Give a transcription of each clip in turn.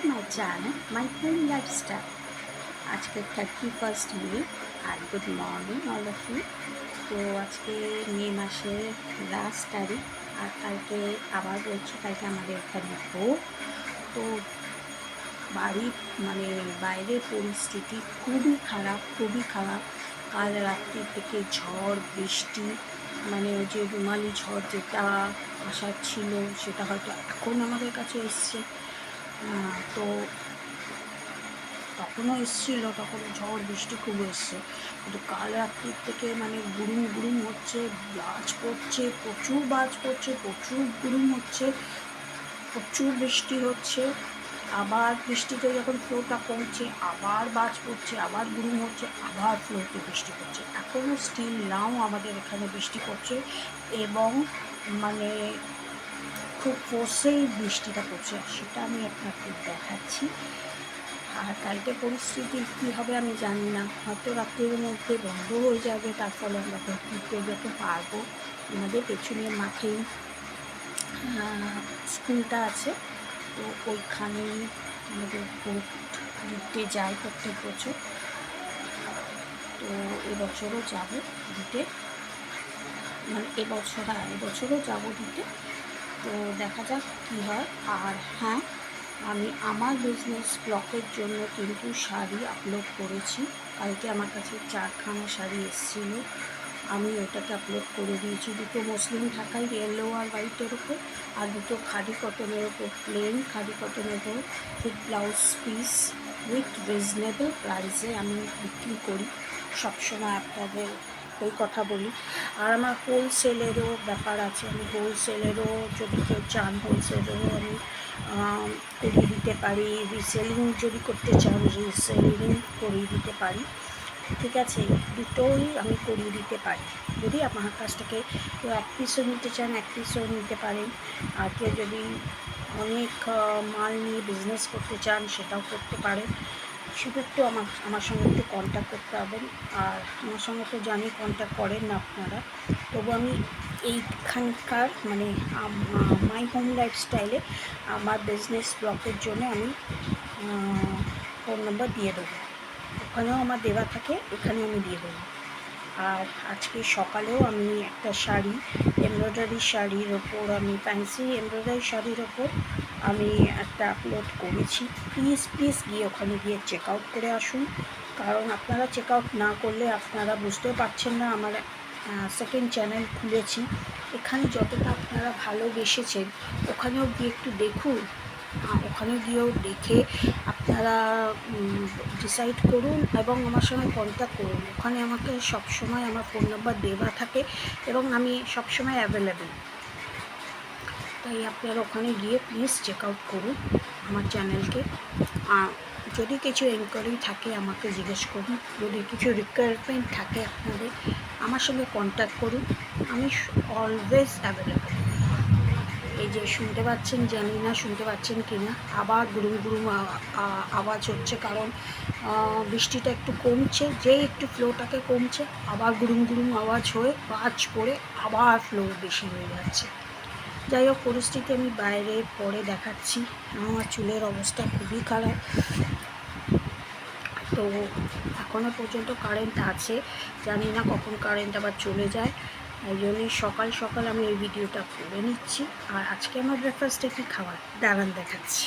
my channel, My Home Lifestyle. আজকে 31st May আর good morning all of you. তো আজকে মে মাসের লাস্ট তারিখ আর কালকে আবার বলছি কালকে আমাদের এখানে ভোগ। তো বাড়ির বাইরের পরিস্থিতি খুবই খারাপ। কাল রাত্রি থেকে ঝড় বৃষ্টি, ওই যে রুমালি ঝড় যেটা আসার ছিল সেটা হয়তো এখন আমাদের কাছে এসছে। তো তখনও এসেছিলো, তখন ঝড় বৃষ্টি খুব এসছে, কিন্তু কাল রাত্রির থেকে গুড়ুম হচ্ছে, বাজ পড়ছে, প্রচুর বাজ পড়ছে, প্রচুর গুড়ুম হচ্ছে, প্রচুর বৃষ্টি হচ্ছে। আবার বৃষ্টিতে যখন ফ্লোটা কমছে আবার বাজ পড়ছে, আবার গুড়ুম হচ্ছে, আবার ফ্লোতে বৃষ্টি পড়ছে। এখনও স্টিল নাও আমাদের এখানে বৃষ্টি পড়ছে এবং খুব ফোর্সেই বৃষ্টিটা পড়ছে, সেটা আমি আপনাকে দেখাচ্ছি। আর কালকে পরিস্থিতি কী হবে আমি জানি না, হয়তো রাত্রির মধ্যে বন্ধ হয়ে যাবে, তার ফলে আমরা ঘুরতে যেতে পারবো। আমাদের পেছনের মাঠেই স্কুলটা আছে, তো ওইখানেই আমাদের ভোট দিতে যাই প্রত্যেক বছর। তো এবছরও যাবো দিতে, এবছরও যাবো দিতে। তো দেখা যাক কী হয়। আর হ্যাঁ, আমি আমার বিজনেস ব্লগের জন্য কিন্তু শাড়ি আপলোড করেছি। কালকে আমার কাছে 4খানা শাড়ি এসেছিলো, আমি ওটাকে আপলোড করে দিয়েছি। দুটো মুসলিম ঢাকাই ইয়েলো আর হোয়াইটের ওপর, আর দুটো খাদি কটনের ওপর, প্লেন খাদি কটনের ওপর with blouse piece with reasonable প্রাইসে আমি বিক্রি করি। সবসময় আপনাদের ওই কথা বলি। আর আমার হোলসেলেরও ব্যাপার আছে, আমি হোলসেলেরও যদি কেউ চান হোলসেলেরও আমি করিয়ে দিতে পারি। রিসেলিং যদি করতে চান রিসেলিং করিয়ে দিতে পারি, ঠিক আছে, দুটোই আমি করিয়ে দিতে পারি। যদি আমার কাছ থেকে কেউ 1 পিসও নিতে চান 1 পিসও নিতে পারেন, আর কেউ যদি অনেক মাল নিয়ে বিজনেস করতে চান সেটাও করতে পারেন। শুধু একটু আমার সঙ্গে একটু কন্ট্যাক্ট করতে হবেন। আর আমার সঙ্গে তো জানি কন্ট্যাক্ট করেন না আপনারা, তবু আমি এইখানকার মাই হোম লাইফস্টাইলে আমার বিজনেস ব্লগের জন্য আমি ফোন নাম্বার দিয়ে দেবো, ওখানেও আমার দেওয়া থাকে, এখানেও আমি দিয়ে দেবো। আর আজকে সকালেও আমি একটা শাড়ি, এমব্রয়ডারি শাড়ির ওপর, আমি ফ্যান্সি এমব্রয়ডারি শাড়ির ওপর আমি একটা আপলোড করেছি। প্লিজ গিয়ে ওখানে গিয়ে চেক আউট করে আসুন, কারণ আপনারা চেক আউট না করলে আপনারা বুঝতেও পারছেন না। আমার সেকেন্ড চ্যানেল খুলেছি, এখানে যতটা আপনারা ভালোবেসেছেন ওখানেও গিয়ে একটু দেখুন, ওখানে গিয়েও দেখে আপনারা ডিসাইড করুন এবং আমার সঙ্গে কন্ট্যাক্ট করুন। ওখানে আমাকে সবসময় আমার ফোন নাম্বার দেওয়া থাকে এবং আমি সবসময় অ্যাভেলেবেল। তাই আপনারা ওখানে গিয়ে প্লিজ চেক আউট করুন আমার চ্যানেলকে। যদি কিছু এনকোয়ারি থাকে আমাকে জিজ্ঞেস করুন, যদি কিছু রিকোয়ারমেন্ট থাকে আপনাদের আমার সঙ্গে কন্ট্যাক্ট করুন, আমি অলওয়েজ অ্যাভেলেবেল। এই যে শুনতে পাচ্ছেন, জানি না শুনতে পাচ্ছেন কি না, আবার গুড়ুম আওয়াজ হচ্ছে, কারণ বৃষ্টিটা একটু কমছে, যেই একটু ফ্লোটাকে কমছে আবার গুড়ুম আওয়াজ হয়ে বাজ পড়ে আবার ফ্লো বেশি হয়ে যাচ্ছে। যাই হোক, পরিস্থিতি আমি বাইরে পরে দেখাচ্ছি। আমার চুলের অবস্থা খুবই খারাপ। তো এখনও পর্যন্ত কারেন্ট আছে, জানি না কখন কারেন্ট আবার চলে যায়, ওই জন্যই সকাল আমি এই ভিডিওটা করে নিচ্ছি। আর আজকে আমার ব্রেকফাস্টে কী খাবার দাঁড়ান দেখাচ্ছি।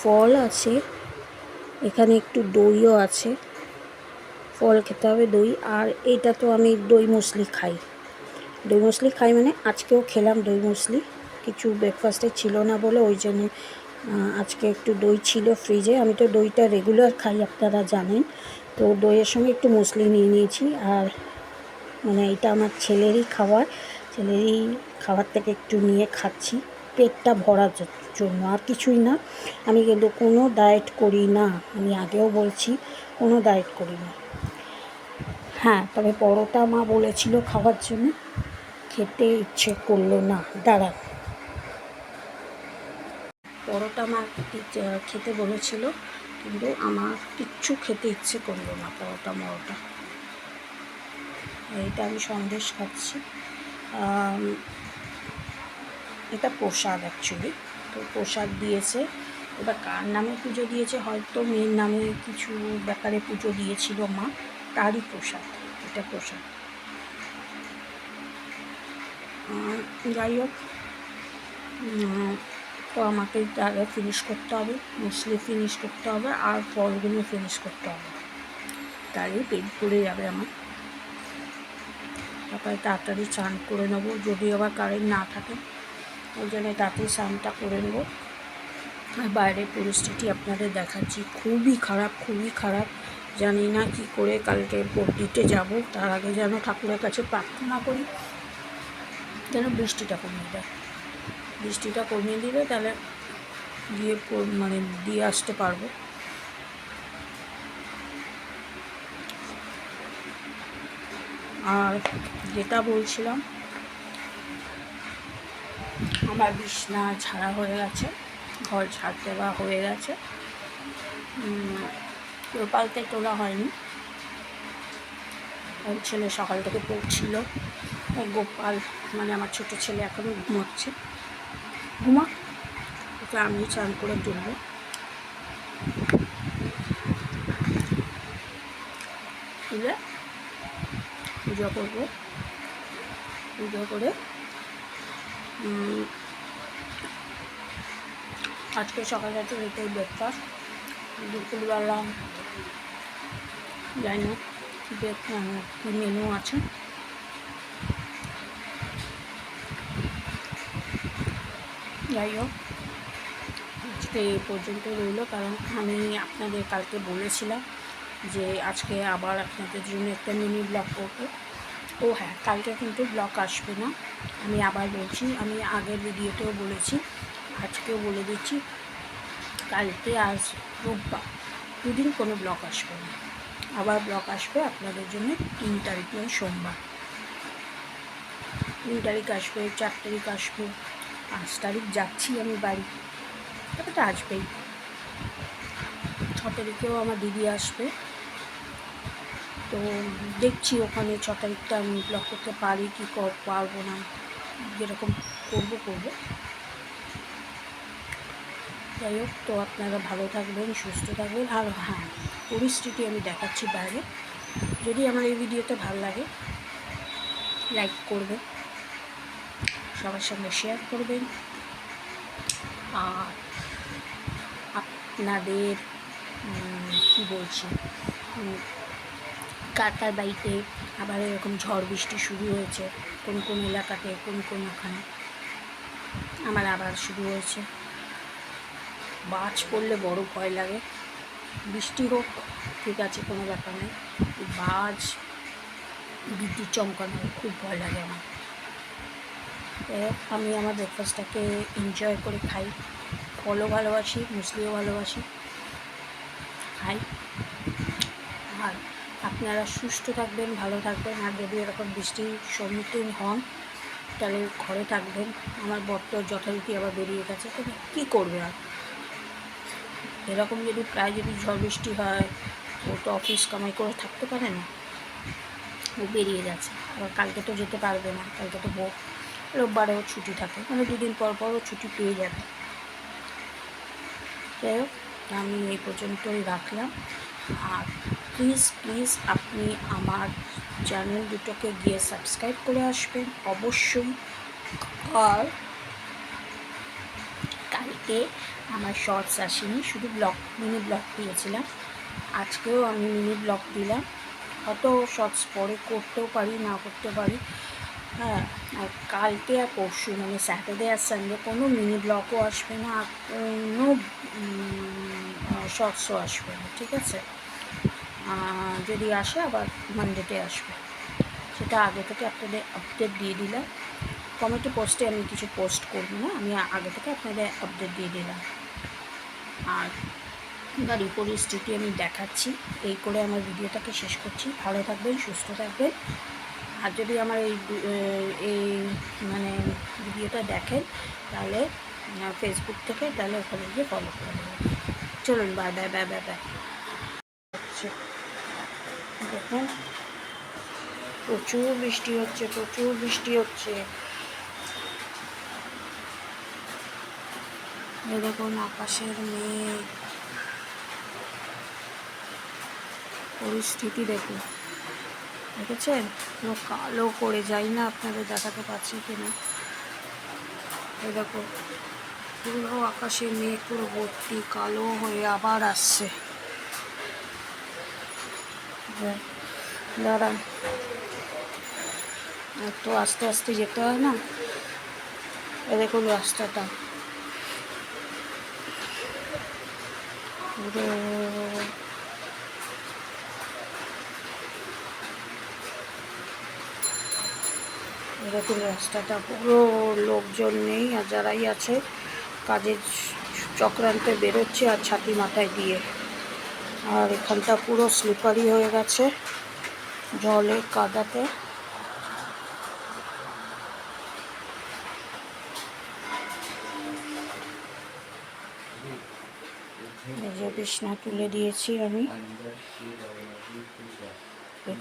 ফল আছে এখানে, একটু দইও আছে, ফল খেতে হবে, দই। আর এইটা তো আমি দই মুসলি খাই আজকেও খেলাম দই মুসলি। কিছু ব্রেকফাস্টে ছিল না বলে ওই জন্য আজকে একটু দই ছিল ফ্রিজে। আমি তো দইটা রেগুলার খাই, আপনারা জানেন। তো দইয়ের সঙ্গে একটু মুসলি নিয়ে নিয়েছি। আর এটা আমার ছেলেরই খাবার থেকে একটু নিয়ে খাচ্ছি পেটটা ভরার জন্য, আর কিছুই না। আমি কিন্তু কোনো ডায়েট করি না, আমি আগেও বলছি কোনো ডায়েট করি না। হ্যাঁ, তবে পরোটা মা বলেছিল খাওয়ার জন্য, খেতে ইচ্ছে করলো না। দাঁড়ান, পরোটা মা খেতে বলেছিল, কিন্তু আমার কিচ্ছু খেতে ইচ্ছে করলো না পরোটা মরোটা। এটা আমি সন্দেশ খাচ্ছি। এটা প্রসাদ অ্যাকচুয়ালি। তো প্রসাদ দিয়েছে, এবার কার নামে পুজো দিয়েছে, হয়তো মেয়ের নামে কিছু ব্যাপারে পুজো দিয়েছিল মা, তারই প্রসাদ, এটা প্রসাদ। যাই হোক, তো আমাকে তাহলে ফিনিশ করতে হবে, মুসলি ফিনিশ করতে হবে, আর ফলগুলো ফিনিশ করতে হবে, তাহলে পেট ভরে যাবে আমার। তারপরে তাড়াতাড়ি স্নান করে নেবো, যদি আবার কারেন্ট না থাকে ওই জন্য তাড়াতাড়ি স্নানটা করে নেবো। আর বাইরের পরিস্থিতি আপনাদের দেখাচ্ছি, খুবই খারাপ, খুবই খারাপ। জানি না কি করে কালকে ভোট দিতে যাবো, তার আগে যেন ঠাকুরের কাছে প্রার্থনা করি যেন বৃষ্টিটা কমিয়ে দেয়। বৃষ্টিটা কমিয়ে দিলে তাহলে গিয়ে মানে দিয়ে আসতে পারবো। আর যেটা বলছিলাম, আমার বিছনা ঝাড়া হয়ে গেছে, ঘর ঝাড় দেওয়া হয়ে গেছে, গোপালকে তোলা হয়নি, ওর ছেলে সকাল থেকে পড়ছিল। গোপাল মানে আমার ছোটো ছেলে এখনও ঘুমোচ্ছে, ঘুমা, ওকে আমি চান করে তুলব। তুলে পুজো করব, পুজো করে আজকে সকালে তো এটাই ব্রেকফাস্ট। দুপুরবেলা জানি না কী মেনু আছে। যাই হোক, আজকে এই পর্যন্ত রইল, কারণ আমি আপনাদের কালকে বলেছিলাম যে আজকে আবার আপনাদের জন্য একটা মিনি ব্লগ করবো। ও হ্যাঁ, কালকে কিন্তু ব্লগ আসবে না, আমি আবার বলছি, আমি আগের ভিডিওতেও বলেছি, আজকেও বলে দিচ্ছি, কালকে আজ রোববার, দুদিন কোনো ব্লগ আসবে না। আবার ব্লগ আসবে আপনাদের জন্য 3 তারিখ, মানে সোমবার। 3 তারিখ আসবে, 4 তারিখ আসবে, 5 তারিখ যাচ্ছি আমি বাড়ি, তারপরে আসবেই। 6 তারিখেও আমার দিদি আসবে, তো দেখছি ওখানে 6 তারিখটা আমি ব্লগ করতে পারি কি পারবো না, যেরকম করবো। যাই হোক, তো আপনারা ভালো থাকবেন, সুস্থ থাকবেন। আর হ্যাঁ, পরিস্থিতি আমি দেখাচ্ছি বাইরে, যদি আমার এই ভিডিওটা ভালো লাগে লাইক করবেন, সবার সঙ্গে শেয়ার করবেন, আর আপনাদের কী বলছি, কার বাড়িতে আবার এরকম ঝড় বৃষ্টি শুরু হয়েছে, কোন এলাকাতে, কোন ওখানে আমার আবার শুরু হয়েছে। বাজ পড়লে বড় ভয় লাগে, বৃষ্টি হোক ঠিক আছে, কোনো ব্যাপার নেই, বাজ, বিদ্যুৎ চমকানো খুব ভয় লাগে আমার। আমি আমার ব্রেকফাস্টটাকে এনজয় করে খাই, ফলও ভালোবাসি, মুসলিও ভালোবাসি, খাই। আর আপনারা সুস্থ থাকবেন, ভালো থাকবেন, আর যদি এরকম বৃষ্টির সম্মুখীন হন তাহলে ঘরে থাকবেন। আমার বর তো যথারীতি আবার বেরিয়ে গেছে, তো কী করবে আর, এরকম যদি প্রায় যদি ঝড় বৃষ্টি হয়, ও তো অফিস কামাই করে থাকতে পারে না, ও বেরিয়ে যাচ্ছে। আবার কালকে তো যেতে পারবে না, কালকে তো রোববারেও ছুটি থাকে, মানে 2 দিন পরও ছুটি পেয়ে যাবে। যাই হোক, আমি এই পর্যন্তই রাখলাম। আর প্লিজ আপনি আমার চ্যানেল দুটোকে গিয়ে সাবস্ক্রাইব করে আসবেন অবশ্যই। আর কালকে আমার শর্টস আসেনি, শুধু মিনি ব্লগ দিয়েছিলাম, আজকেও আমি মিনি ব্লগ দিলাম, হয়তো শর্টস পরে করতেও পারি, না করতে পারি। হ্যাঁ, আর কালকে আর পরশু মানে স্যাটারডে আর সানডে কোনো মিনি ব্লগও আসবে না, আর কোনো শর্টসও আসবে না, ঠিক আছে? যদি আসে আবার মানডেতে আসবে, সেটা আগে থেকে আপনাদের আপডেট দিয়ে দিলাম। কমিটি পোস্টে আমি কিছু পোস্ট করবো না, আমি আগে থেকে আপনাদের আপডেট দিয়ে দিলাম। আর বাড়ির পরিস্থিতি আমি দেখাচ্ছি, এই করে আমার ভিডিওটাকে শেষ করছি। ভালো থাকবেন, সুস্থ থাকবেন। আর যদি আমার এই মানে ভিডিওটা দেখেন তাহলে ফেসবুক থেকে, তাহলে ওখানে গিয়ে ফলো করে দেবেন। চলুন, বাই। দেখুন, প্রচুর বৃষ্টি হচ্ছে। এই দেখুন আকাশের মেঘ, পরিস্থিতি দেখুন, দেখেছেন? পুরো কালো করে, যাই না আপনাদের দেখাতে পারছি কিনা। এই দেখো পুরো আকাশে মেঘ পুরো ভর্তি, কালো হয়ে আবার আসছে। দাঁড়ান, একটু আস্তে আস্তে যেতে হয় না। এ দেখুন রাস্তাটা পুরো, এরকম রাস্তাটা পুরো লোকজন নেই, আর যারাই আছে কাজের চক্রান্তে বেরোচ্ছে আর ছাতি মাথায় দিয়ে। আর এখানটা পুরো স্লিপারি হয়ে গেছে জলে কাদাতে। এই যে বিছনা তুলে দিয়েছি আমি,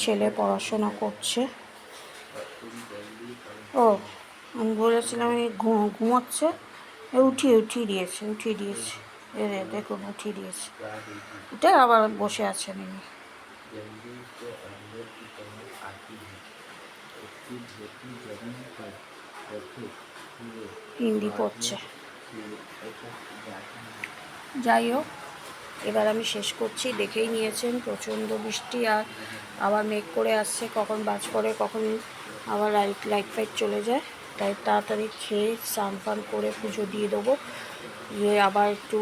ছেলে পড়াশোনা করছে। ও আমি বলেছিলাম এই ঘুমোচ্ছে, উঠিয়ে দিয়েছে। এ দেখুন উঠিয়ে দিয়েছে, উঠে আবার বসে আছেন ইনি। হিন্দি পড়ছে। যাই হোক, এবার আমি শেষ করছি। দেখেই নিয়েছেন প্রচণ্ড বৃষ্টি, আর আবার মেঘ করে আসছে, কখন বাজ পড়ে, কখন আবার লাইট ফাইট চলে যায়। তাই তাড়াতাড়ি খেয়ে স্নান ফান করে পুজো দিয়ে দেবো, দিয়ে আবার একটু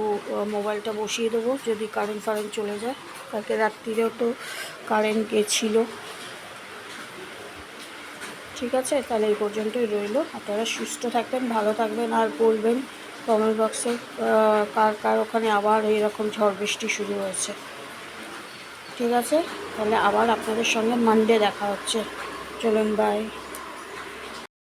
মোবাইলটা বসিয়ে দেবো যদি কারেন্ট ফারেন্ট চলে যায়। কালকে রাত্রিরেও তো কারেন্ট গেছিলো। ঠিক আছে, তাহলে এই পর্যন্তই রইলো। আপনারা সুস্থ থাকবেন, ভালো থাকবেন, আর বলবেন কমেন্ট বক্সে কার কার ওখানে আবার এইরকম ঝড় বৃষ্টি শুরু হয়েছে। ঠিক আছে, তাহলে আবার আপনাদের সঙ্গে মানডে দেখা হচ্ছে। চলুন, বাই।